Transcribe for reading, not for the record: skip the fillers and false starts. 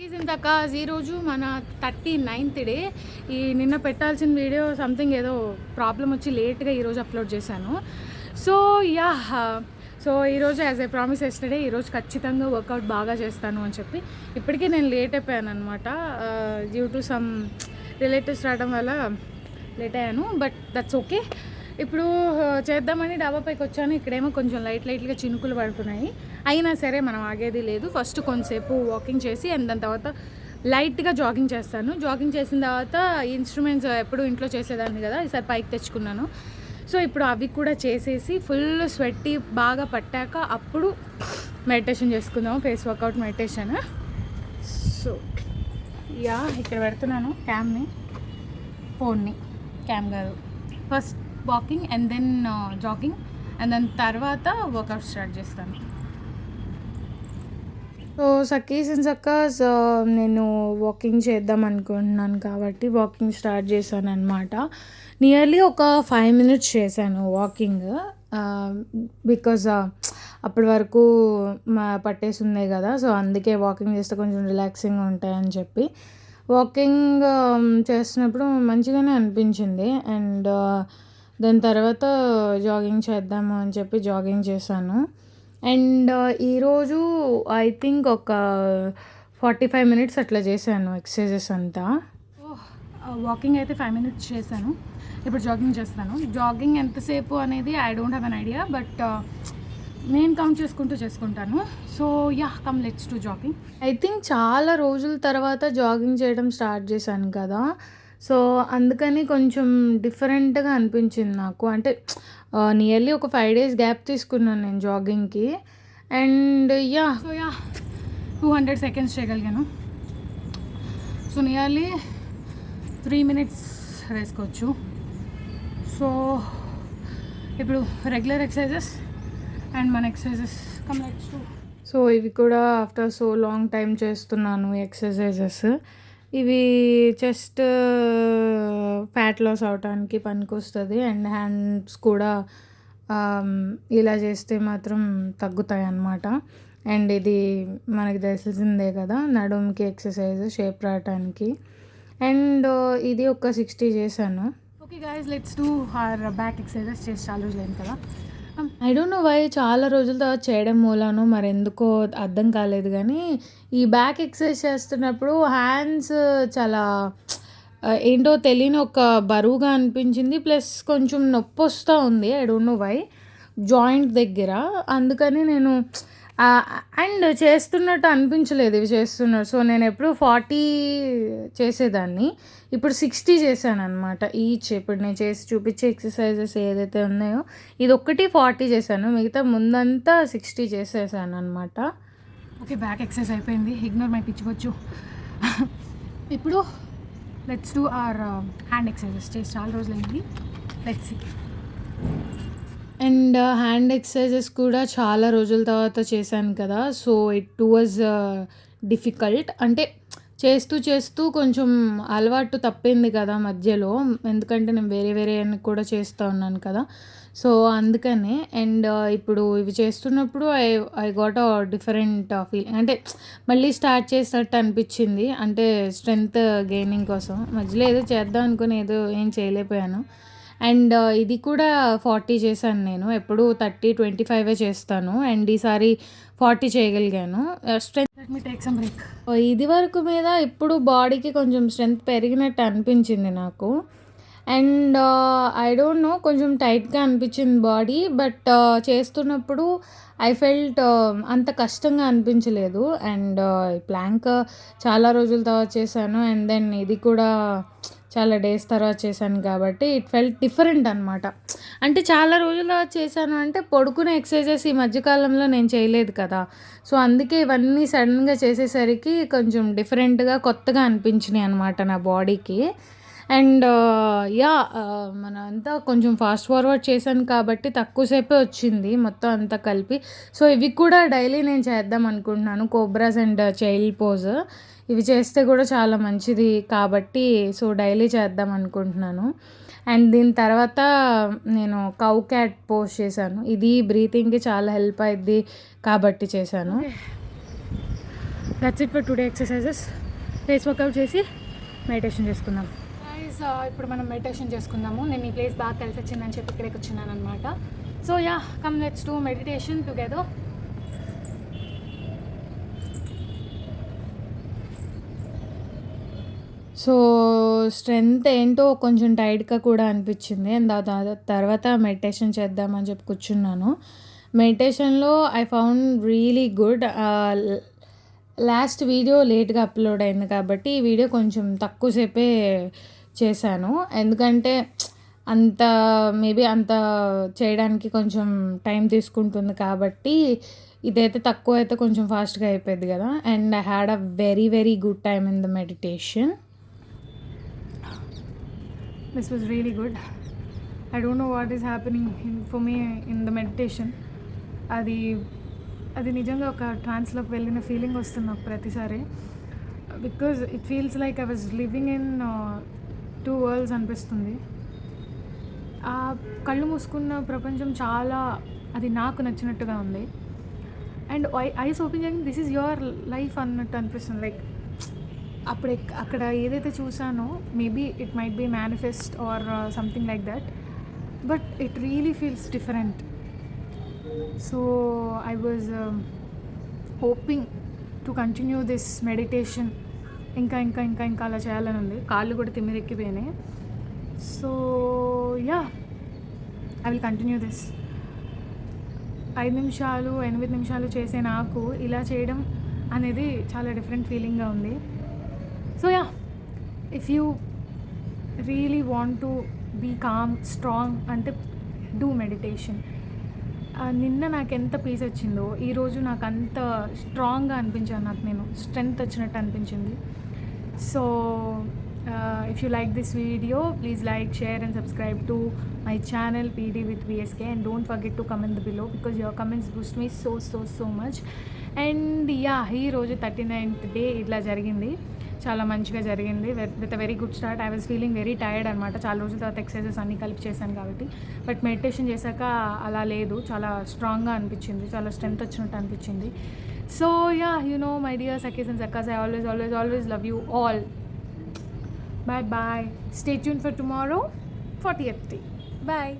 ఇందాక ఈరోజు మన 39th డే. నిన్న పెట్టాల్సిన వీడియో సంథింగ్ ఏదో ప్రాబ్లం వచ్చి లేట్గా ఈరోజు అప్లోడ్ చేశాను. సో ఈరోజు యాజ్ ఏ ప్రామిస్ ఎస్టర్డే ఈరోజు ఖచ్చితంగా వర్కౌట్ బాగా చేస్తాను అని చెప్పి ఇప్పటికీ నేను లేట్ అయిపోయాను అనమాట. డ్యూ టు సమ్ రిలేటివ్స్ రావడం వల్ల లేట్ అయ్యాను, బట్ దట్స్ ఓకే. ఇప్పుడు చేద్దామని డాబా పైకి వచ్చాను. ఇక్కడేమో కొంచెం లైట్గా చినుకులు పడుతున్నాయి. అయినా సరే మనం ఆగేది లేదు. ఫస్ట్ కొంతసేపు వాకింగ్ చేసి అండ్ దాని తర్వాత లైట్గా జాగింగ్ చేస్తాను. జాగింగ్ చేసిన తర్వాత ఇన్స్ట్రుమెంట్స్ ఎప్పుడు ఇంట్లో చేసేదాన్ని కదా, ఈసారి పైకి తెచ్చుకున్నాను. సో ఇప్పుడు అవి కూడా చేసేసి ఫుల్ స్వెట్టి బాగా పట్టాక అప్పుడు మెడిటేషన్ చేసుకుందాము, ఫేస్ వర్కౌట్ మెడిటేషన్. సో ఇక్కడ పెడుతున్నాను క్యామ్ని, ఫోన్ని, క్యామ్ కాదు. First walking and then jogging and దాని తర్వాత వర్కౌట్ స్టార్ట్ చేస్తాను. సో సక్కీస్ అండ్ సక్కర్స్ నేను వాకింగ్ చేద్దాం అనుకుంటున్నాను కాబట్టి వాకింగ్ స్టార్ట్ చేశాను అనమాట. నియర్లీ ఒక 5 minutes చేశాను వాకింగ్, బికాజ్ అప్పటి వరకు పట్టేసి ఉన్నాయి కదా. సో అందుకే వాకింగ్ చేస్తే కొంచెం రిలాక్సింగ్గా ఉంటాయని చెప్పి వాకింగ్ చేస్తున్నప్పుడు మంచిగానే అనిపించింది. అండ్ దాని తర్వాత జాగింగ్ చేద్దాము అని చెప్పి జాగింగ్ చేశాను. అండ్ ఈరోజు ఐ థింక్ ఒక 45 minutes అట్లా చేశాను ఎక్సర్సైజెస్ అంతా. వాకింగ్ అయితే 5 minutes చేశాను. ఇప్పుడు జాగింగ్ చేస్తాను. జాగింగ్ ఎంతసేపు అనేది I don't have an idea, but నేను కౌంట్ చేసుకుంటాను. So come let's to jogging. I think చాలా రోజుల తర్వాత జాగింగ్ చేయడం స్టార్ట్ చేశాను కదా, సో అందుకని కొంచెం డిఫరెంట్గా అనిపించింది నాకు. అంటే నియర్లీ ఒక 5 days గ్యాప్ తీసుకున్నాను నేను జాగింగ్కి. అండ్ 200 seconds చేయగలిగాను. సో నియర్లీ 3 minutes వేసుకోవచ్చు. సో ఇప్పుడు రెగ్యులర్ ఎక్సర్సైజెస్ అండ్ మన exercises come let's do. So ఇవి కూడా ఆఫ్టర్ సో లాంగ్ టైం చేస్తున్నాను ఎక్సర్సైజెస్. ఇవి జస్ట్ ఫ్యాట్ లాస్ అవడానికి పనికొస్తుంది. అండ్ హ్యాండ్స్ కూడా ఇలా చేస్తే మాత్రం తగ్గుతాయి అన్నమాట. అండ్ ఇది మనకి తెలిసిందే కదా, నడుముకి ఎక్సర్సైజ్, షేప్ రావడానికి. అండ్ ఇది ఒక 60 చేశాను. Okay guys, let's do hour back exercises. చేసి చాలా రోజులైంది కదా. ఐ డోంట్ నో వై చాలా రోజుల తర్వాత చేయడం మూలానో మరి ఎందుకో అర్థం కాలేదు, కానీ ఈ బ్యాక్ ఎక్సర్సైజ్ చేస్తున్నప్పుడు హ్యాండ్స్ చాలా ఏంటో తెలియని ఒక బరువుగా అనిపించింది. ప్లస్ కొంచెం నొప్పి వస్తూ ఉంది. I don't know why joint దగ్గర. అందుకని నేను అండ్ చేస్తున్నట్టు అనిపించలేదు ఇవి చేస్తున్నారు. సో నేను ఎప్పుడు 40 చేసేదాన్ని, ఇప్పుడు 60 చేశాను అనమాట ఈచ్. ఇప్పుడు నేను చేసి చూపించే ఎక్సర్సైజెస్ ఏదైతే ఉన్నాయో ఇది ఒక్కటి 40 చేశాను, మిగతా ముందంతా 60 చేసేసాను అనమాట. ఓకే, బ్యాక్ ఎక్సర్సైజ్ అయిపోయింది. ఇగ్నోర్ మై పిచ్చివచ్చు. ఇప్పుడు let's do our hand exercises. చేసి చాలా రోజులైంది. Let's see. And hand exercises కూడా చాలా రోజుల తర్వాత చేశాను కదా, సో ఇట్ వాజ్ డిఫికల్ట్. అంటే చేస్తూ కొంచెం అలవాటు తప్పింది కదా మధ్యలో, ఎందుకంటే నేను వేరే కూడా చేస్తూ ఉన్నాను కదా, సో అందుకనే. అండ్ ఇప్పుడు ఇవి చేస్తున్నప్పుడు I got a different feeling. అంటే మళ్ళీ స్టార్ట్ చేసినట్టు అనిపించింది. అంటే స్ట్రెంగ్త్ గెయినింగ్ కోసం మధ్యలో ఏదో చేద్దాం అనుకుని ఏం చేయలేకపోయాను. అండ్ ఇది కూడా 40 చేశాను నేను. ఎప్పుడు 30-25 చేస్తాను. అండ్ ఈసారి 40 చేయగలిగాను. Strength let me take some break. ఇది వరకు మీద ఇప్పుడు బాడీకి కొంచెం స్ట్రెంత్ పెరిగినట్టు అనిపించింది నాకు. అండ్ ఐ డోంట్ నో, కొంచెం టైట్గా అనిపించింది బాడీ, బట్ చేస్తున్నప్పుడు ఐ ఫెల్ట్ అంత కష్టంగా అనిపించలేదు. అండ్ ప్లాంక్ చాలా రోజుల తర్వాత చేశాను. అండ్ దెన్ ఇది కూడా చాలా డేస్ తర్వాత చేశాను కాబట్టి ఇట్ ఫెల్ట్ డిఫరెంట్ అనమాట. అంటే చాలా రోజుల చేశాను అంటే పడుకునే ఎక్సర్సైజెస్ ఈ మధ్యకాలంలో నేను చేయలేదు కదా, సో అందుకే ఇవన్నీ సడన్గా చేసేసరికి కొంచెం డిఫరెంట్గా కొత్తగా అనిపించినాయి అనమాట నా బాడీకి. అండ్ మన అంతా కొంచెం ఫాస్ట్ ఫార్వర్డ్ చేశాను కాబట్టి తక్కువసేపే వచ్చింది మొత్తం అంతా కలిపి. సో ఇవి కూడా డైలీ నేను చేద్దాం అనుకుంటున్నాను, కోబ్రాస్ అండ్ చైల్డ్ పోజ్. ఇవి చేస్తే కూడా చాలా మంచిది కాబట్టి సో డైలీ చేద్దాం అనుకుంటున్నాను. అండ్ దీని తర్వాత నేను కౌ క్యాట్ పోజ్ చేశాను. ఇది బ్రీతింగ్కి చాలా హెల్ప్ అయ్యిద్ది కాబట్టి చేశాను. That's it for today exercises. Face workout చేసి మెడిటేషన్ చేసుకుందాం. గైస్ ఇప్పుడు మనం మెడిటేషన్ చేసుకుందాము. నేను ఈ ప్లేస్ బాగా కలిసి వచ్చిందని చెప్పి ఇక్కడికి వచ్చినాను అనమాట. So yeah, come let's do meditation together. So strength ఏంటో కొంచెం టైట్గా కూడా అనిపించింది. అండ్ తర్వాత మెడిటేషన్ చేద్దామని చెప్పి కూర్చున్నాను. మెడిటేషన్లో I found really good. Last video లేట్గా అప్లోడ్ అయింది కాబట్టి ఈ వీడియో కొంచెం తక్కువసేపే చేశాను. ఎందుకంటే మేబీ అంత చేయడానికి కొంచెం టైం తీసుకుంటుంది కాబట్టి ఇదైతే తక్కువ అయితే కొంచెం ఫాస్ట్గా అయిపోయింది కదా. And I had a very very good time in the meditation. This was really good. I don't know what is happening for me in the meditation. అది నిజంగా ఒక ట్రాన్స్లోకి వెళ్ళిన ఫీలింగ్ వస్తుంది నాకు ప్రతిసారి. Because it feels like I was living in 2 world's అనిపిస్తుంది. ఆ కళ్ళు మూసుకున్న ప్రపంచం చాలా అది నాకు నచ్చినట్టుగా ఉంది. అండ్ ఐస్ ఓపెన్ చేయడం దిస్ ఈజ్ యువర్ లైఫ్ అన్నట్టు అనిపిస్తుంది. లైక్ అక్కడ ఏదైతే చూసానో maybe it might be manifest or something like that, but it really feels different. So I was hoping to continue this meditation. ఇంకా అలా చేయాలని ఉంది. కాళ్ళు కూడా తిమ్మిరెక్కిపోయినాయి. So yeah, I will continue this. 5 నిమిషాలు 8 నిమిషాలు చేసే నాకు ఇలా చేయడం అనేది చాలా డిఫరెంట్ ఫీలింగ్గా ఉంది. So yeah, if you really want to be calm strong అంటే డూ మెడిటేషన్. నిన్న నాకు ఎంత పీస్ వచ్చిందో ఈరోజు నాకు అంత స్ట్రాంగ్గా అనిపించాను. నేను స్ట్రెంగ్త్ వచ్చినట్టు అనిపించింది. So if you like this video please like, share and subscribe to my channel PD with VSK, and don't forget to comment below because your comments boost me so much. And yeah, ఈరోజు 39th day ఇట్లా జరిగింది. చాలా మంచిగా జరిగింది with a very good start. I was feeling very tired అనమాట. చాలా రోజుల తర్వాత ఎక్సర్సైజెస్ అన్నీ కలిపి చేశాను కాబట్టి. బట్ మెడిటేషన్ చేశాక అలా లేదు, చాలా స్ట్రాంగ్గా అనిపించింది, చాలా స్ట్రెంగ్త్ వచ్చినట్టు అనిపించింది. So yeah, you know my dear సఖీస్ అండ్ సక్కాస్, I always love you all. Bye. Stay tuned for tomorrow 40th day. Bye.